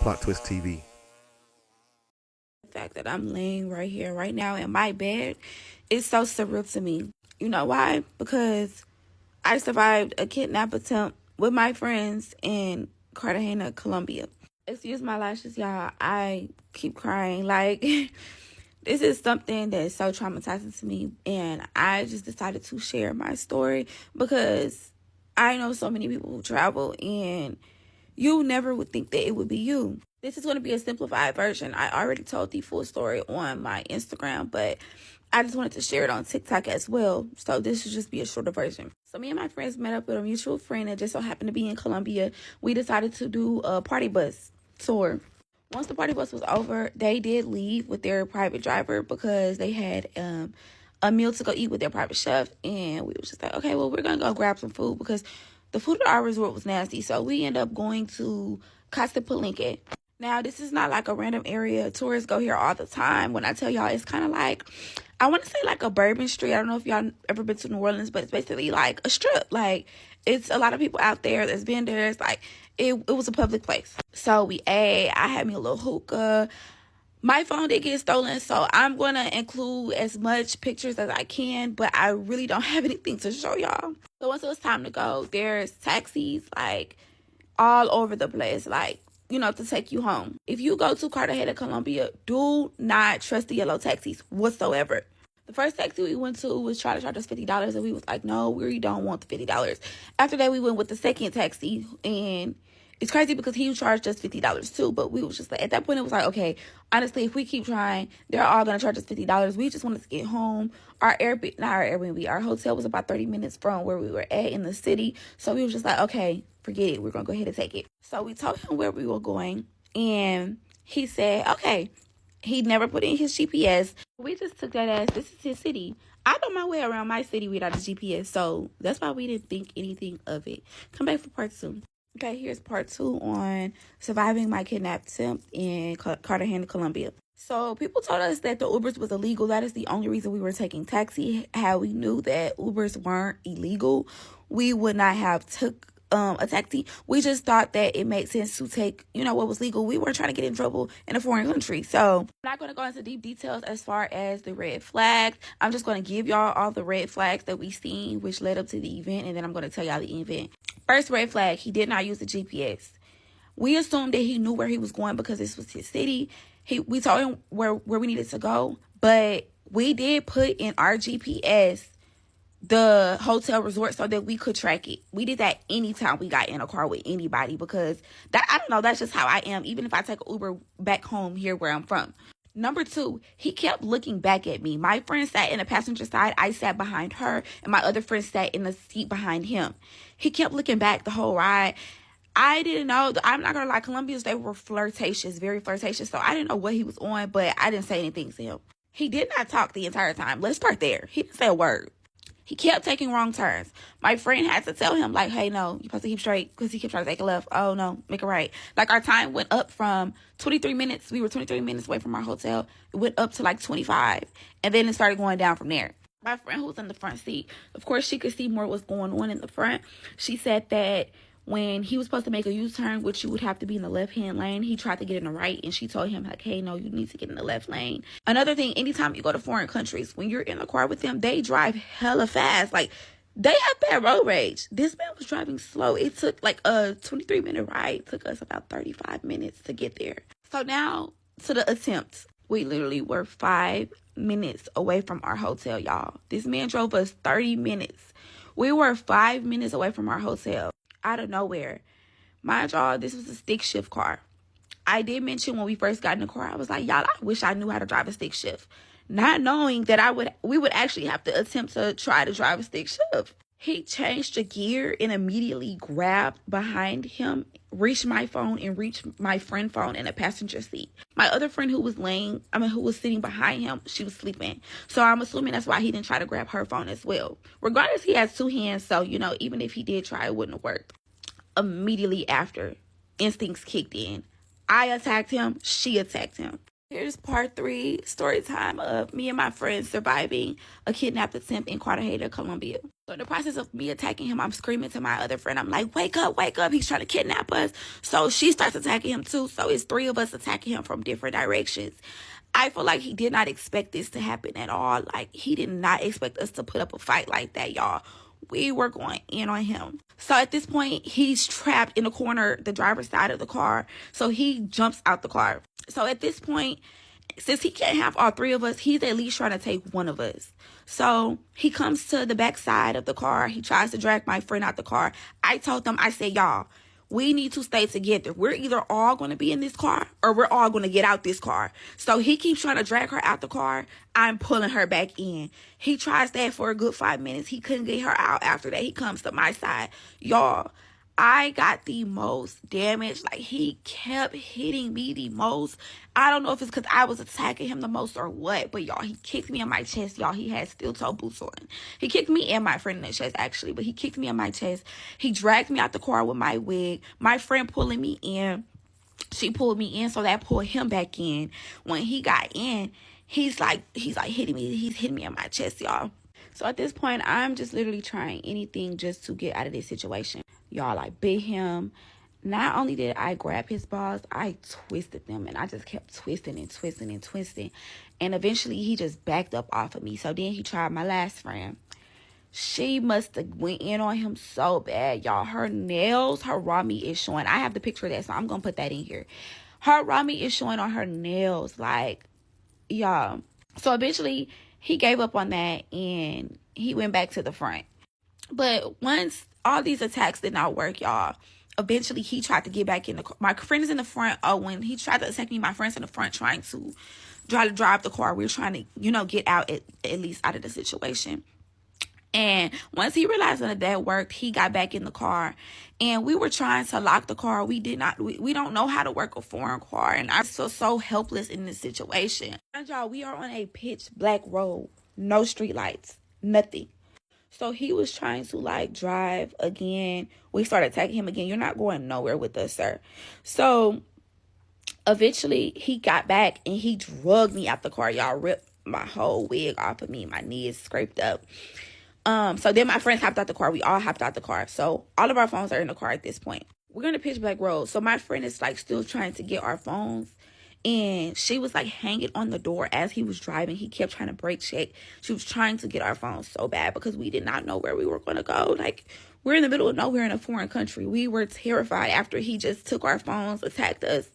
Plot Twist TV. The fact that I'm laying right here, right now in my bed is so surreal to me. You know why? Because I survived a kidnap attempt with my friends in Cartagena, Colombia. Excuse my lashes, y'all. I keep crying. Like, this is something that is so traumatizing to me. And I just decided to share my story because I know so many people who travel and you never would think that it would be you. This is going to be a simplified version. I already told the full story on my Instagram, but I just wanted to share it on TikTok as well. So this should just be a shorter version. So me and my friends met up with a mutual friend that just so happened to be in Colombia. We decided to do a party bus tour. Once the party bus was over, they did leave with their private driver because they had a meal to go eat with their private chef. And we was just like, okay, well, we're going to go grab some food because the food at our resort was nasty. So we ended up going to Casa Palenque. Now, this is not like a random area. Tourists go here all the time. When I tell y'all, it's kind of like, I want to say like a Bourbon Street. I don't know if y'all ever been to New Orleans, but it's basically like a strip. Like, it's a lot of people out there that's been there. It's like, it was a public place. So we ate. I had me a little hookah. My phone did get stolen, so I'm going to include as much pictures as I can, but I really don't have anything to show y'all. So once it was time to go, there's taxis, like, all over the place, like, you know, to take you home. If you go to Cartagena, Colombia, do not trust the yellow taxis whatsoever. The first taxi we went to was trying to charge us $50, and we was like, no, we don't want the $50. After that, we went with the second taxi, and it's crazy because he charged us $50 too, but we was just like, at that point, it was like, okay, honestly, if we keep trying, they're all going to charge us $50. We just wanted to get home. Our hotel was about 30 minutes from where we were at in the city. So we was just like, okay, forget it. We're going to go ahead and take it. So we told him where we were going, and he said, okay, he never put in his GPS. We just took that as, this is his city. I know my way around my city without a GPS, so that's why we didn't think anything of it. Come back for part 2. Okay, here's part 2 on surviving my kidnap attempt in Cartagena, Colombia. So people told us that the Ubers was illegal. That is the only reason we were taking taxi. How we knew that Ubers weren't illegal, we would not have took a taxi. We just thought that it made sense to take, you know, what was legal. We weren't trying to get in trouble in a foreign country. So I'm not going to go into deep details as far as the red flags. I'm just going to give y'all all the red flags that we seen, which led up to the event, and then I'm going to tell y'all the event. First red flag, he did not use the GPS. We assumed that he knew where he was going because this was his city. We told him where we needed to go, but we did put in our GPS the hotel resort so that we could track it. We did that anytime we got in a car with anybody because that, I don't know, that's just how I am, even if I take an Uber back home here where I'm from. Number 2, he kept looking back at me. My friend sat in the passenger side. I sat behind her, and my other friend sat in the seat behind him. He kept looking back the whole ride. I didn't know. I'm not going to lie. Colombians, they were flirtatious, very flirtatious. So I didn't know what he was on, but I didn't say anything to him. He did not talk the entire time. Let's start there. He didn't say a word. He kept taking wrong turns. My friend had to tell him, like, hey, no, you're supposed to keep straight because he kept trying to take a left. Oh, no, make a right. Like, our time went up from 23 minutes. We were 23 minutes away from our hotel. It went up to, like, 25. And then it started going down from there. My friend who was in the front seat, of course, she could see more what was going on in the front. She said that when he was supposed to make a U-turn, which you would have to be in the left-hand lane, he tried to get in the right, and she told him, like, hey, no, you need to get in the left lane. Another thing, anytime you go to foreign countries, when you're in a car with them, they drive hella fast. Like, they have bad road rage. This man was driving slow. It took, like, a 23-minute ride. It took us about 35 minutes to get there. So now to the attempt. We literally were 5 minutes away from our hotel, y'all. This man drove us 30 minutes. We were 5 minutes away from our hotel. Out of nowhere. Mind y'all, this was a stick shift car. I did mention when we first got in the car, I was like, y'all, I wish I knew how to drive a stick shift. Not knowing that we would actually have to attempt to try to drive a stick shift. He changed the gear and immediately grabbed behind him, reached my phone and reached my friend's phone in a passenger seat. My other friend who was sitting behind him, she was sleeping. So I'm assuming that's why he didn't try to grab her phone as well. Regardless, he has 2 hands, so, you know, even if he did try, it wouldn't have worked. Immediately after, instincts kicked in. I attacked him. She attacked him. Here's part 3, story time of me and my friends surviving a kidnapped attempt in Cartagena, Colombia. So in the process of me attacking him, I'm screaming to my other friend. I'm like, wake up, he's trying to kidnap us. So she starts attacking him too. So it's 3 of us attacking him from different directions. I feel like he did not expect this to happen at all. Like, he did not expect us to put up a fight like that, y'all. We were going in on him. So at this point, he's trapped in the corner, the driver's side of the car. So he jumps out the car. So at this point, since he can't have all 3 of us, he's at least trying to take one of us. So he comes to the back side of the car. He tries to drag my friend out the car. I told them, I said, y'all, we need to stay together. We're either all going to be in this car or we're all going to get out this car. So he keeps trying to drag her out the car. I'm pulling her back in. He tries that for a good 5 minutes. He couldn't get her out. After that, he comes to my side. Y'all, I got the most damage. Like, he kept hitting me the most. I don't know if it's because I was attacking him the most or what, but y'all, he kicked me in my chest. Y'all, he had steel toe boots on. He kicked me and my friend in the chest, actually, but he kicked me in my chest. He dragged me out the car with my wig. My friend pulling me in. She pulled me in, so that pulled him back in. When he got in, he's like hitting me. He's hitting me in my chest, y'all. So at this point, I'm just literally trying anything just to get out of this situation. Y'all, I bit him. Not only did I grab his balls, I twisted them. And I just kept twisting and twisting and twisting. And eventually, he just backed up off of me. So then he tried my last friend. She must have went in on him so bad, y'all. Her nails, her raw meat is showing. I have the picture of that, so I'm going to put that in here. Her raw meat is showing on her nails. Like, y'all. So eventually, he gave up on that and he went back to the front. But once all these attacks did not work, y'all, eventually he tried to get back in the car. My friend is in the front. Oh, when he tried to attack me, my friend's in the front trying to drive the car. We're trying to, get out at least out of the situation. And once he realized that worked, he got back in the car. And we were trying to lock the car. We don't know how to work a foreign car. And I feel so helpless in this situation. And y'all, we are on a pitch black road. No street lights. Nothing. So he was trying to drive again. We started attacking him again. You're not going nowhere with us, sir. So eventually he got back and he drugged me out the car. Y'all, ripped my whole wig off of me. My knee is scraped up. So then my friends hopped out the car. We all hopped out the car. So all of our phones are in the car at this point. We're in a pitch black road. So my friend is still trying to get our phones. And she was hanging on the door as he was driving. He kept trying to brake check. She was trying to get our phones so bad because we did not know where we were going to go. We're in the middle of nowhere in a foreign country. We were terrified after he just took our phones, attacked us.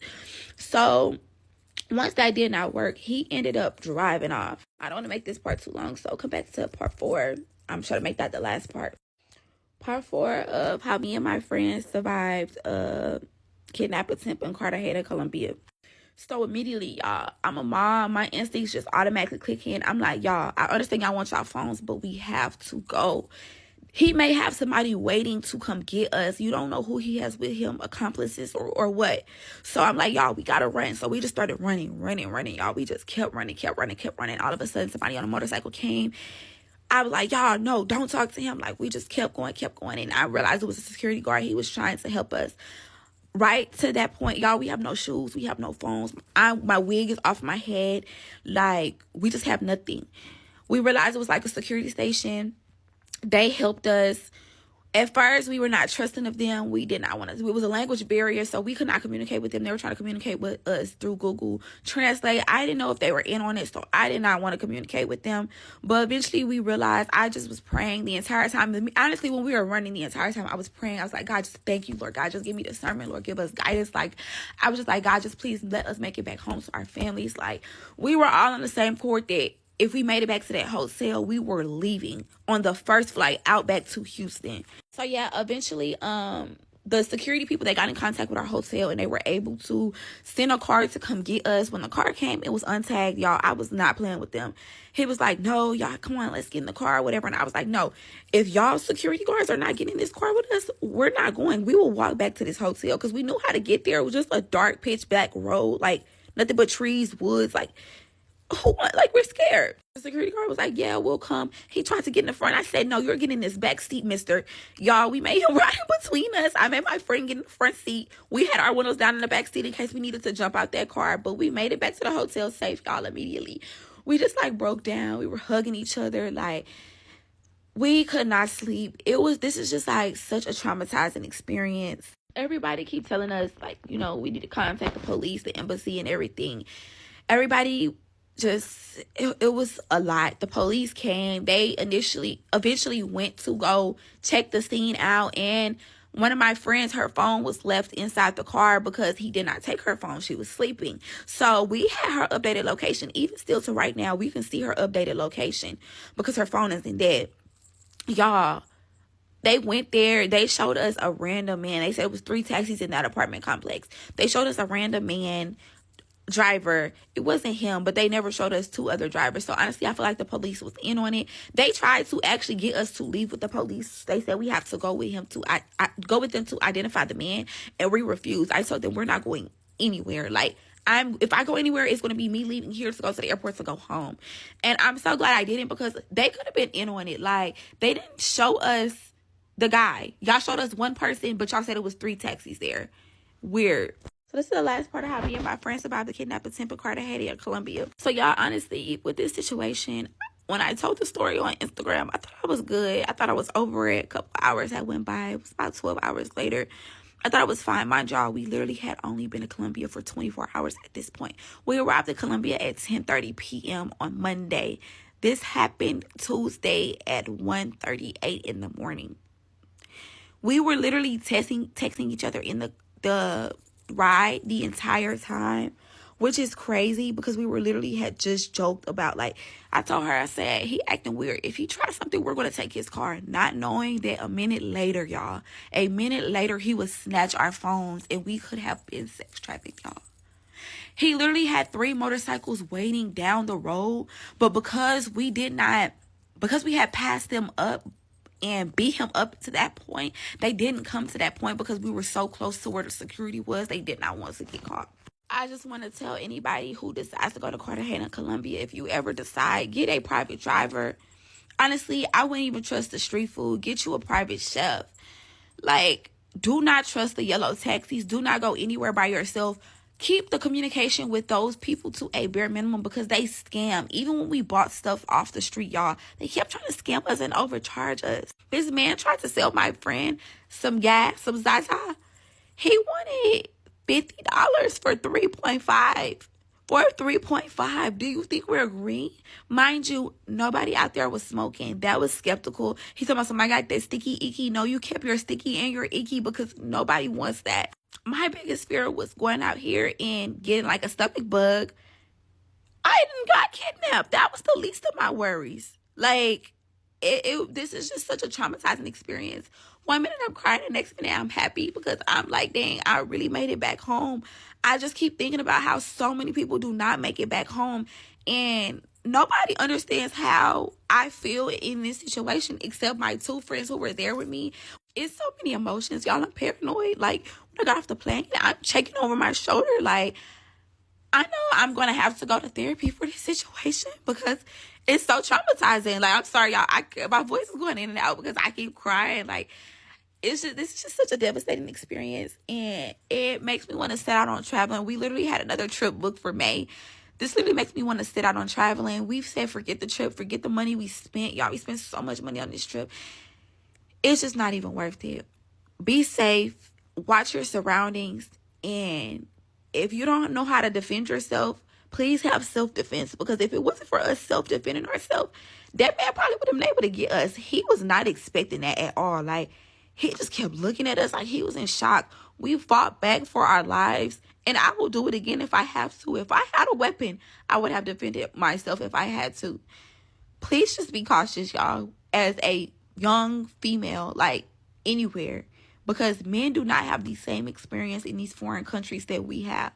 So once that did not work, he ended up driving off. I don't want to make this part too long, so come back to part 4. I'm trying to make that the last part. Part 4 of how me and my friends survived a kidnap attempt in Cartagena, Colombia. So immediately, y'all, I'm a mom. My instincts just automatically click in. I'm like, y'all, I understand y'all want y'all phones, but we have to go. He may have somebody waiting to come get us. You don't know who he has with him, accomplices or what. So I'm like, y'all, we got to run. So we just started running, y'all. We just kept running. All of a sudden, somebody on a motorcycle came. I was like, y'all, no, don't talk to him. We just kept going. And I realized it was a security guard. He was trying to help us. Right to that point, y'all, we have no shoes. We have no phones. My wig is off my head. We just have nothing. We realized it was a security station. They helped us. At first, we were not trusting of them. We did not want to. It was a language barrier, so we could not communicate with them. They were trying to communicate with us through Google Translate. I didn't know if they were in on it, so I did not want to communicate with them. But eventually, we realized I just was praying the entire time. Honestly, when we were running the entire time, I was praying. I was like, God, just thank you, Lord. God, just give me discernment, Lord. Give us guidance. I was just like, God, just please let us make it back home to our families. We were all on the same court that if we made it back to that hotel, we were leaving on the first flight out back to Houston. So yeah, eventually, the security people, they got in contact with our hotel and they were able to send a car to come get us. When the car came, it was untagged, y'all. I was not playing with them. He was like, no, y'all, come on, let's get in the car, whatever. And I was like, no, if y'all security guards are not getting in this car with us, we're not going. We will walk back to this hotel because we knew how to get there. It was just a dark pitch black road, nothing but trees, woods, like, we're scared. The security guard was like, yeah, we'll come. He tried to get in the front. I said, no, you're getting in this back seat, mister. Y'all, we made him ride in between us. I made my friend get in the front seat. We had our windows down in the back seat in case we needed to jump out that car, but we made it back to the hotel safe, y'all, immediately. We just, like, broke down. We were hugging each other. Like, we could not sleep. This is just, like, such a traumatizing experience. Everybody keep telling us, like, you know, we need to contact the police, the embassy, and everything. Everybody just, it was a lot. The police came. They eventually went to go check the scene out. And one of my friends, her phone was left inside the car because he did not take her phone. She was sleeping. So we had her updated location. Even still to right now, we can see her updated location because her phone isn't dead. Y'all, they went there. They showed us a random man. They said it was 3 taxis in that apartment complex. They showed us a random man driver. It wasn't him, but they never showed us 2 other drivers. So honestly, I feel like the police was in on it. They tried to actually get us to leave with the police. They said we have to go with him to go with them to identify the man, and we refused. I told them we're not going anywhere. Like, if I go anywhere, it's going to be me leaving here to go to the airport to go home. And I'm so glad I didn't, because they could have been in on it. Like, they didn't show us the guy. Y'all showed us one person, but y'all said it was 3 taxis there. Weird. So this is the last part of how me and my friends survived the kidnapping attempt in Cartagena, Colombia. So y'all, honestly, with this situation, when I told the story on Instagram, I thought I was good. I thought I was over it. A couple hours that went by. It was about 12 hours later. I thought it was fine. Mind y'all, we literally had only been to Colombia for 24 hours at this point. We arrived at Colombia at 10:30 p.m. on Monday. This happened Tuesday at 1:38 in the morning. We were literally texting each other in the ride the entire time, which is crazy because we literally had just joked about, like, I told her, I said, he acting weird. If he tries something, we're going to take his car. Not knowing that a minute later, he would snatch our phones and we could have been sex trafficked, y'all. He literally had 3 motorcycles waiting down the road, but because we had passed them up and beat him up to that point, they didn't come to that point because we were so close to where the security was. They did not want us to get caught. I just want to tell anybody who decides to go to Cartagena, Colombia, if you ever decide, get a private driver. Honestly, I wouldn't even trust the street food. Get you a private chef. Like, do not trust the yellow taxis. Do not go anywhere by yourself. Keep the communication with those people to a bare minimum because they scam. Even when we bought stuff off the street, y'all, they kept trying to scam us and overcharge us. This man tried to sell my friend some gas, some Zaza. He wanted $50 for 3.5. For 3.5. Do you think we're agreeing? Mind you, nobody out there was smoking. That was skeptical. He told me, I got that sticky icky. No, you kept your sticky and your icky because nobody wants that. My biggest fear was going out here and getting like a stomach bug. I didn't got kidnapped. That was the least of my worries. Like, this is just such a traumatizing experience. One minute I'm crying, the next minute I'm happy because I'm like, dang, I really made it back home. I just keep thinking about how so many people do not make it back home. And nobody understands how I feel in this situation except my 2 friends who were there with me. It's so many emotions, y'all. I'm paranoid. Like, when I got off the plane, I'm checking over my shoulder. Like, I know I'm going to have to go to therapy for this situation because it's so traumatizing. Like, I'm sorry, y'all. My voice is going in and out because I keep crying. Like, this is just such a devastating experience. And it makes me want to set out on traveling. We literally had another trip booked for May. This literally makes me want to sit out on traveling. We've said forget the trip, forget the money we spent. Y'all, we spent so much money on this trip. It's just not even worth it. Be safe. Watch your surroundings. And if you don't know how to defend yourself, please have self-defense. Because if it wasn't for us self-defending ourselves, that man probably would have been able to get us. He was not expecting that at all. Like, he just kept looking at us like he was in shock. We fought back for our lives. And I will do it again if I have to. If I had a weapon, I would have defended myself if I had to. Please just be cautious, y'all, as a young female, like, anywhere. Because men do not have the same experience in these foreign countries that we have.